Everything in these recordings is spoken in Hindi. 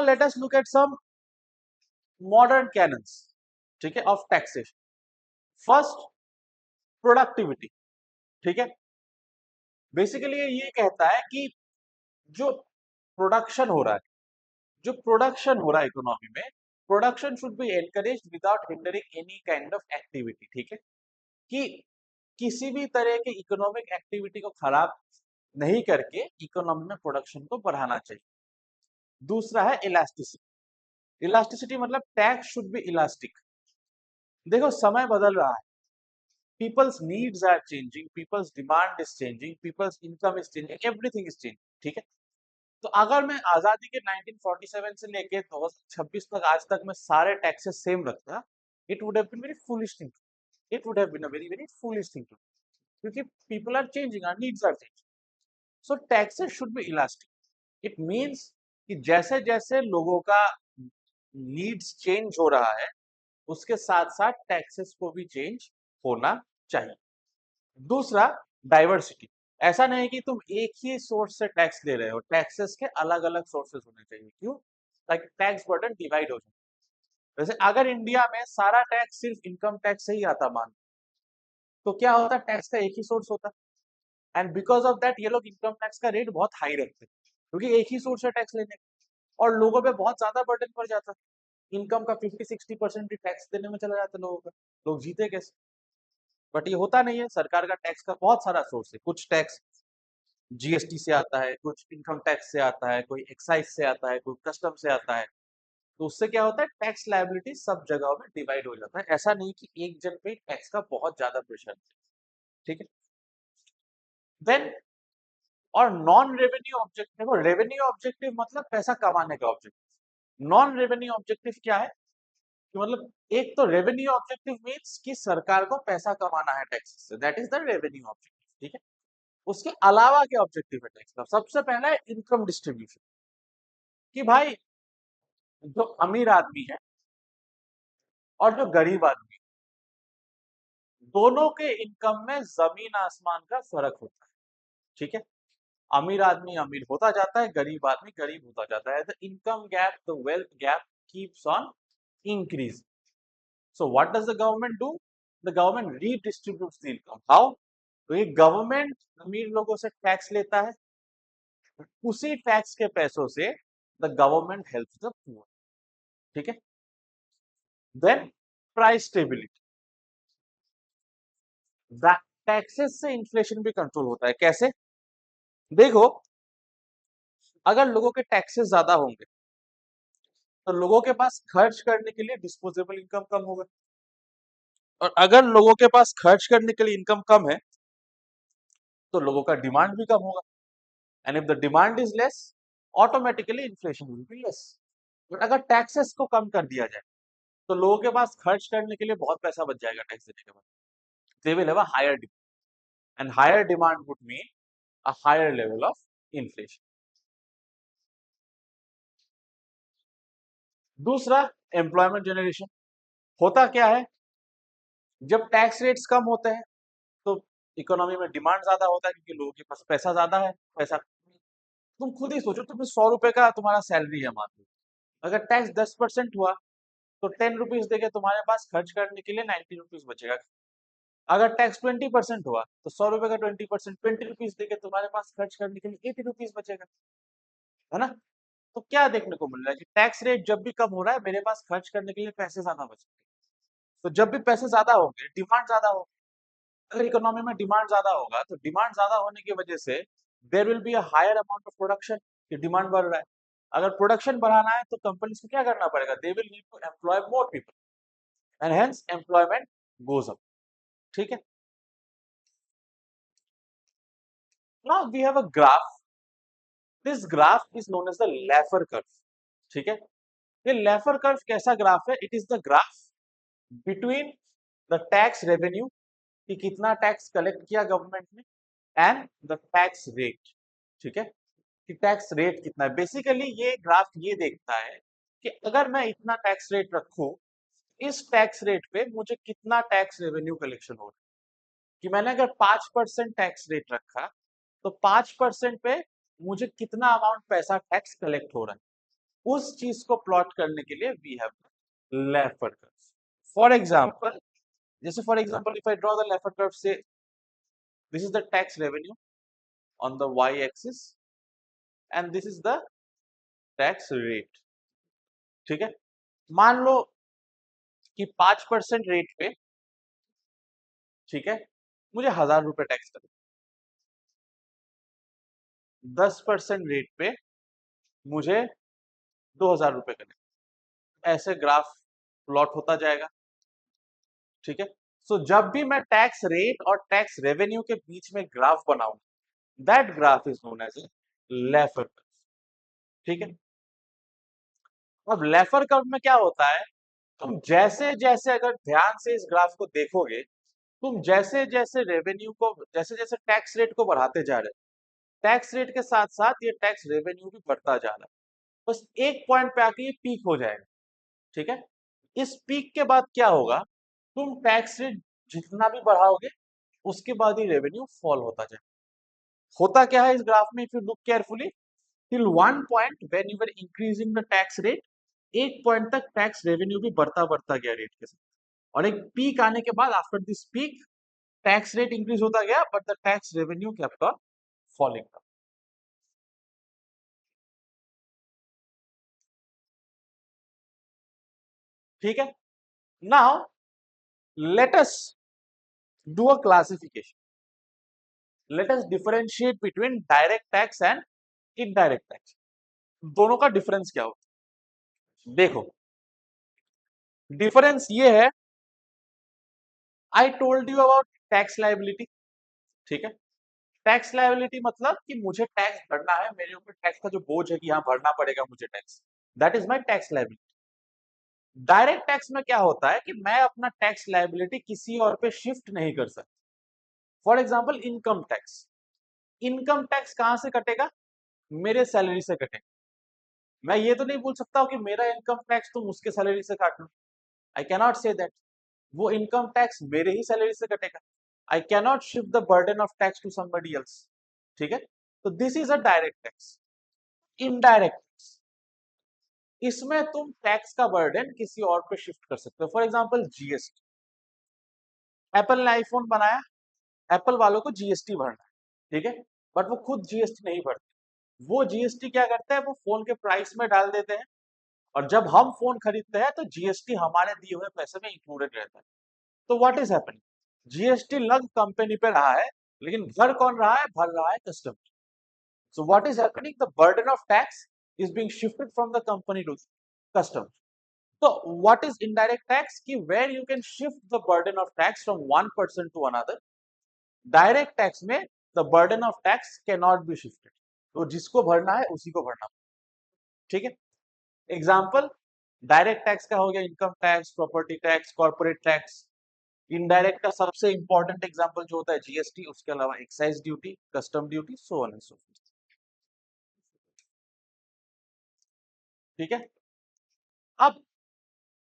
Late us look at some modern canons, ठीक है, ऑफ टैक्सेशन। फर्स्ट, प्रोडक्टिविटी, ठीक है। बेसिकली ये कहता है कि जो प्रोडक्शन हो रहा है, जो प्रोडक्शन हो रहा है इकोनॉमी में, production should be encouraged without hindering any kind of activity, ठीक है, कि किसी भी तरह के इकोनॉमिक एक्टिविटी को खराब नहीं करके इकोनॉमी में प्रोडक्शन को बढ़ाना चाहिए। दूसरा है इलास्टिसिटी। इलास्टिसिटी मतलब टैक्स शुड बी इलास्टिक। देखो समय बदल रहा है, people's needs are changing, people's demand is changing, people's income is changing, everything is changing, ठीक है। तो अगर मैं आजादी के 1947 से लेके 2026 तक आज तक मैं सारे टैक्सेस सेम रखता, it would have been very foolish thing, it would have been a very very foolish thing, क्योंकि people are changing, our needs are changing, so taxes should be elastic. It means कि जैसे जैसे लोगों का नीड्स चेंज हो रहा है, उसके साथ साथ टैक्सेस को भी चेंज होना चाहिए। दूसरा, डाइवर्सिटी। ऐसा नहीं कि तुम एक ही सोर्स से टैक्स दे रहे हो, टैक्सेस के अलग अलग सोर्सेस होने चाहिए। क्यों? ताकि टैक्स बर्डन डिवाइड हो जाए। वैसे अगर इंडिया में सारा टैक्स सिर्फ इनकम टैक्स से ही आता मान, तो क्या होता, टैक्स का एक ही सोर्स होता, एंड बिकॉज ऑफ दैट ये लोग इनकम टैक्स का रेट बहुत हाई रखते, क्योंकि एक ही सोर्स से टैक्स लेने का, और लोगों पे बहुत ज्यादा बर्डन पड़ जाता। इनकम का 50-60% भी टैक्स देने में चला जाता लोगों का, लोग जीते कैसे? बट ये होता नहीं है। सरकार का टैक्स का बहुत सारा सोर्स है। कुछ टैक्स जीएसटी से आता है, कुछ इनकम टैक्स से आता है, कोई एक्साइज से आता है, कोई कस्टम से आता है। तो उससे क्या होता है, टैक्स लायबिलिटी सब जगहों में डिवाइड हो जाता है। ऐसा नहीं कि एक जन पे टैक्स का बहुत ज्यादा प्रेशर है, ठीक है। देन, और नॉन रेवेन्यू ऑब्जेक्टिव, देखो रेवेन्यू ऑब्जेक्टिव मतलब पैसा कमाने का ऑब्जेक्टिव। नॉन रेवेन्यू ऑब्जेक्टिव क्या है कि मतलब, एक तो रेवेन्यू ऑब्जेक्टिव मीन्स कि सरकार को पैसा कमाना है टैक्स से, that is the revenue objective, ठीक है। उसके अलावा क्या ऑब्जेक्टिव है टैक्स का? सबसे पहला है इनकम डिस्ट्रीब्यूशन, कि भाई जो अमीर आदमी है और जो गरीब आदमी, दोनों के इनकम में जमीन आसमान का फर्क होता है, ठीक है। अमीर आदमी अमीर होता जाता है, गरीब आदमी गरीब होता जाता है। The income gap, the wealth gap keeps on increase. So what does the government do? The government redistributes the income. How? तो ये गवर्नमेंट अमीर लोगों से टैक्स लेता है, उसी टैक्स के पैसों से the government helps the poor, ठीक है। Then, price stability. टैक्सेस से इन्फ्लेशन भी कंट्रोल होता है। कैसे? देखो, अगर लोगों के टैक्सेस ज्यादा होंगे तो लोगों के पास खर्च करने के लिए डिस्पोजेबल इनकम कम होगा, और अगर लोगों के पास खर्च करने के लिए इनकम कम है तो लोगों का डिमांड भी कम होगा, and if the demand is less, automatically inflation will be less. But अगर टैक्सेस को कम कर दिया जाए तो लोगों के पास खर्च करने के लिए बहुत पैसा बच जाएगा टैक्स देने के बाद। They will have a higher demand, and higher demand would mean a higher level of inflation. दूसरा, एम्प्लॉयमेंट जनरेशन। होता क्या है, जब टैक्स रेट्स कम होते हैं तो इकोनॉमी में डिमांड ज्यादा होता है, क्योंकि लोगों के पास पैसा ज्यादा है। पैसा, तुम खुद ही सोचो, तुम्हें 100 रुपए का तुम्हारा सैलरी है मान लो, अगर टैक्स 10% हुआ तो 10 रुपीज देके तुम्हारे पास खर्च करने के लिए 90 रुपीज बचेगा। अगर टैक्स 20% हुआ तो 100 रुपए का 20%, 20 रुपीज देके तुम्हारे पास खर्च करने के लिए 80 रुपीज बचेगा, है ना। तो क्या देखने को मिल रहा है कि टैक्स रेट जब भी कम हो रहा है, मेरे पास खर्च करने के लिए पैसे ज्यादा बच रहे हैं। तो जब भी पैसे ज्यादा होंगे, डिमांड ज्यादा होगी। अगर इकोनॉमी में डिमांड ज्यादा होगा तो डिमांड ज्यादा होने की वजह से there will be a higher amount of production, कि डिमांड बढ़ रहा है। अगर प्रोडक्शन बढ़ाना है तो कंपनीज को क्या करना पड़ेगा? They will need to employ more people, and hence employment goes up, ठीक है। Now we have a graph. This graph is known as the Laffer curve, ठीक है। ये लेफर कर्व कैसा ग्राफ है? It is the graph between the tax revenue, कि कितना टैक्स कलेक्ट किया गवर्नमेंट ने, एंड द टैक्स रेट, ठीक है, कि टैक्स रेट कितना है। बेसिकली ये ग्राफ ये देखता है कि अगर मैं इतना टैक्स रेट रखूं, इस टैक्स रेट पे मुझे कितना टैक्स रेवेन्यू कलेक्शन हो रहा है। कि मैंने अगर 5% टैक्स रेट रखा तो 5% पे मुझे कितना अमाउंट पैसा टैक्स कलेक्ट हो रहा है। उस चीज को प्लॉट करने के लिए we have Laffer curve. For example, जैसे for example if I draw the Laffer curve से this is the tax revenue on the Y axis and this is the tax rate. ठीक है, मान लो कि 5% रेट पे, ठीक है, मुझे 1000 रुपए टैक्स करना, 10% रेट पे मुझे 2000 रुपए करने, ऐसे ग्राफ प्लॉट होता जाएगा। ठीक है, सो जब भी मैं टैक्स रेट और टैक्स रेवेन्यू के बीच में ग्राफ बनाऊं, that graph is known as a Laffer curve. ठीक है, अब लेफर कर्व में क्या होता है, तुम जैसे जैसे अगर ध्यान से इस ग्राफ को देखोगे, तुम जैसे जैसे रेवेन्यू को, जैसे जैसे टैक्स रेट को बढ़ाते जा रहे हो, टैक्स रेट के साथ साथ ये टैक्स रेवेन्यू भी बढ़ता जा रहा है। बस एक पॉइंट पे आके ये पीक हो जाएगा। ठीक है, इस पीक के बाद क्या होगा, तुम टैक्स रेट जितना भी बढ़ाओगे उसके बाद ही रेवेन्यू फॉल होता जाएगा। होता क्या है इस ग्राफ में, if you look carefully, till one point when you were increasing the tax rate, एक पॉइंट तक टैक्स रेवेन्यू भी बढ़ता बढ़ता गया रेट के साथ, और एक पीक आने के बाद after this peak tax rate increase होता गया but the tax revenue kept on falling. ठीक है, now let us do a classification, let us differentiate between direct tax and indirect tax. दोनों का डिफरेंस क्या होता है, देखो डिफरेंस ये है, I told you about tax liability. ठीक है, टैक्स लायबिलिटी मतलब कि मुझे टैक्स भरना है, मेरे ऊपर टैक्स का जो बोझ है कि यहाँ भरना पड़ेगा मुझे tax, that is my tax liability. Direct tax में क्या होता है कि मैं अपना टैक्स लायबिलिटी किसी और पे शिफ्ट नहीं कर सकता। For example income tax, income tax कहां से कटेगा, मेरे सैलरी से कटेगा। मैं ये तो नहीं बोल सकता हूं कि मेरा इनकम टैक्स तुम उसके सैलरी से काट लो, आई कैनॉट से दैट। वो इनकम टैक्स मेरे ही सैलरी से कटेगा, I cannot shift the burden of tax to somebody else. ठीक है, तो this is a direct tax. Indirect tax, इसमें तुम टैक्स का बर्डन किसी और पे शिफ्ट कर सकते हो। फॉर एग्जाम्पल जीएसटी, एप्पल ने आईफोन बनाया, एप्पल वालों को जीएसटी भरना है, ठीक है, बट वो खुद जीएसटी नहीं भरते। वो जीएसटी क्या करते हैं, वो फोन के प्राइस में डाल देते हैं, और जब हम फोन खरीदते हैं तो जीएसटी हमारे दिए हुए पैसे में इंक्लूडेड रहता है। तो व्हाट इज हैपनिंग, जीएसटी लग कंपनी पे रहा है, लेकिन भर कौन रहा है, भर रहा है customer. So what is happening, the burden of tax is being shifted from the company to customer. So what is indirect tax? कि where you can shift the burden of tax from one person to another. Direct tax में the burden of tax cannot be shifted. तो जिसको भरना है उसी को भरना। ठीक है, एग्जाम्पल डायरेक्ट टैक्स का हो गया income tax, property tax, corporate tax. Indirect का सबसे इंपॉर्टेंट एग्जाम्पल जो होता है जीएसटी, उसके अलावा excise duty, custom duty, so on and so fourth. ठीक है, अब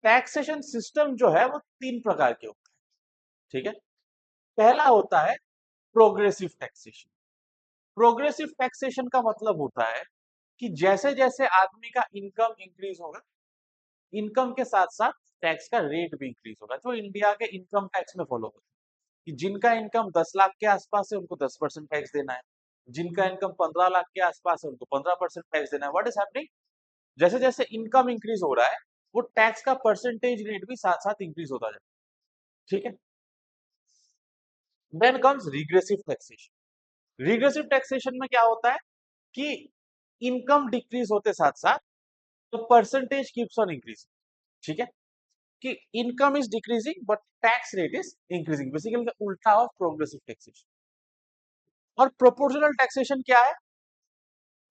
टैक्सेशन सिस्टम जो है वो तीन प्रकार के होते हैं। ठीक है, पहला होता है प्रोग्रेसिव टैक्सेशन। प्रोग्रेसिव टैक्सेशन का मतलब होता है कि जैसे जैसे आदमी का इनकम इंक्रीज होगा, इनकम के साथ साथ टैक्स का रेट भी इंक्रीज होगा। जो इंडिया के इनकम टैक्स में फॉलो होता है कि जिनका इनकम 10 लाख के आसपास है उनको 10% टैक्स देना है, जिनका इनकम 15 लाख के आसपास है उनको 15% टैक्स देना है। व्हाट इज हैपनिंग, जैसे जैसे इनकम इंक्रीज हो रहा है वो टैक्स का परसेंटेज रेट भी साथ साथ इंक्रीज होता जाए। ठीक है, then comes regressive taxation. Regressive taxation में क्या होता है कि इनकम डिक्रीज होते साथ साथ तो परसेंटेज कीप्स ऑन इंक्रीज। ठीक है, कि income is decreasing but tax rate is increasing, basically उल्टा ऑफ प्रोग्रेसिव टैक्सेशन। और प्रोपोर्शनल टैक्सेशन क्या है,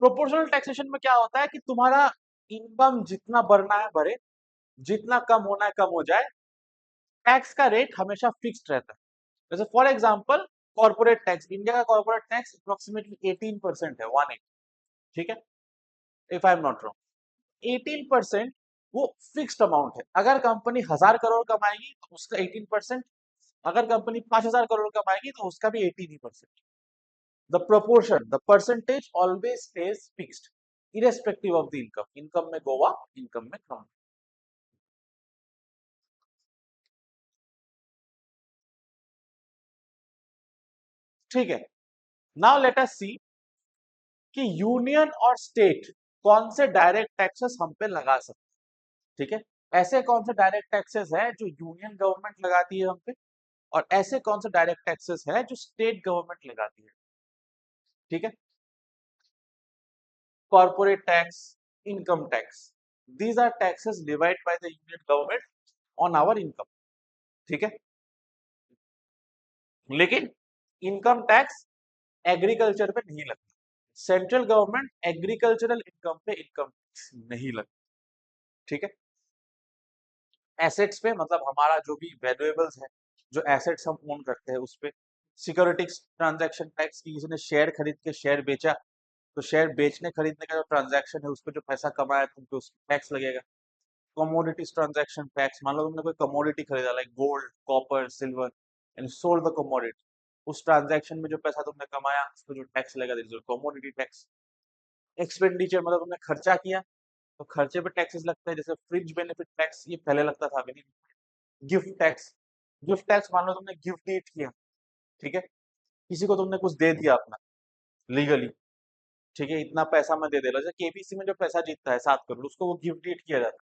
प्रोपोर्शनल टैक्सेशन में क्या होता है कि तुम्हारा इनकम जितना बढ़ना है बढ़े, जितना कम होना है कम हो जाए, टैक्स का रेट हमेशा फिक्स्ड रहता है। जैसे for example corporate tax, India का कॉर्पोरेट टैक्स अप्रोक्सीमेटली 18% है, 18। ठीक है, if I am not wrong 18% वो फिक्स्ड अमाउंट है। अगर कंपनी 1000 करोड़ कमाएगी तो उसका 18%, अगर कंपनी 5000 करोड़ कमाएगी तो उसका भी 18%। The proportion, the percentage always stage fixed. Irrespective of the income, income में गोवा, इनकम में कम। ठीक है, नाउ लेट अस सी कि यूनियन और स्टेट कौन से डायरेक्ट टैक्सेस हम पे लगा सकते हैं। ठीक है, ऐसे कौन से डायरेक्ट टैक्सेस है जो यूनियन गवर्नमेंट लगाती है हम पे, और ऐसे कौन से डायरेक्ट टैक्सेस है जो स्टेट गवर्नमेंट लगाती है। ठीक है, corporate tax, income tax, these are taxes divide by the union government on our income. ठीक है, लेकिन इनकम टैक्स एग्रीकल्चर पे नहीं लगता, सेंट्रल गवर्नमेंट एग्रीकल्चरल इनकम पे इनकम टैक्स नहीं लगता। ठीक है, एसेट्स पे मतलब हमारा जो भी वैल्यूएबल्स है, जो एसेट्स हम ओन करते हैं उस पे, सिक्योरिटीज ट्रांजैक्शन टैक्स की, किसी ने शेयर खरीद के शेयर बेचा तो शेयर बेचने खरीदने का जो ट्रांजैक्शन है उस पे जो पैसा कमाया तुम पे उस टैक्स लगेगा। कमोडिटीज ट्रांजैक्शन टैक्स, मान लो तुमने कोई कमोडिटी खरीदा like gold, copper, silver and sold the commodity, उस ट्रांजैक्शन में जो पैसा तुमने कमाया उस पर जो टैक्स लगेगा कमोडिटी टैक्स। एक्सपेंडिचर मतलब तुमने खर्चा किया तो खर्चे पे टैक्सेस लगते हैं, जैसे फ्रिज बेनिफिट टैक्स ये पहले लगता था, अभी नहीं। गिफ्ट टैक्स, गिफ्ट टैक्स मान लो तुमने गिफ्ट डीड किया, ठीक है, किसी को तुमने कुछ दे दिया अपना लीगली, ठीक है, इतना पैसा मैं दे दे रहा, जैसे केबीसी में जो पैसा जीतता है 7 करोड़, उसको वो गिफ्ट डीड किया जाता है।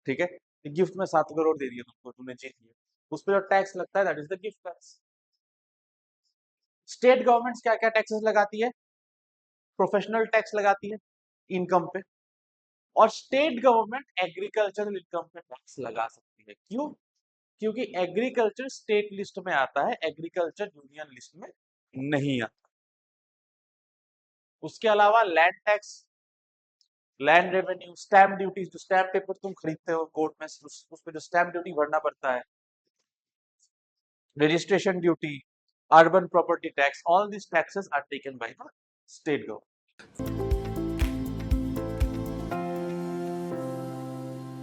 ठीक है, गिफ्ट में 7 करोड़ दे दिया तुमको, तुमने जीत लिया, उस पर जो टैक्स लगता है that is the gift tax. State government क्या क्या टैक्सेस लगाती है, प्रोफेशनल टैक्स लगाती है इनकम पे, और स्टेट गवर्नमेंट एग्रीकल्चरल इनकम पे टैक्स लगा सकती है। क्यों? क्योंकि एग्रीकल्चर स्टेट लिस्ट में आता है, एग्रीकल्चर यूनियन लिस्ट में नहीं आता। उसके अलावा land tax, land revenue, stamp duty, जो स्टैम्प पेपर तुम खरीदते हो कोर्ट में उस पे जो स्टैम्प ड्यूटी भरना पड़ता है, registration duty, urban property tax, all these taxes are taken by the state government.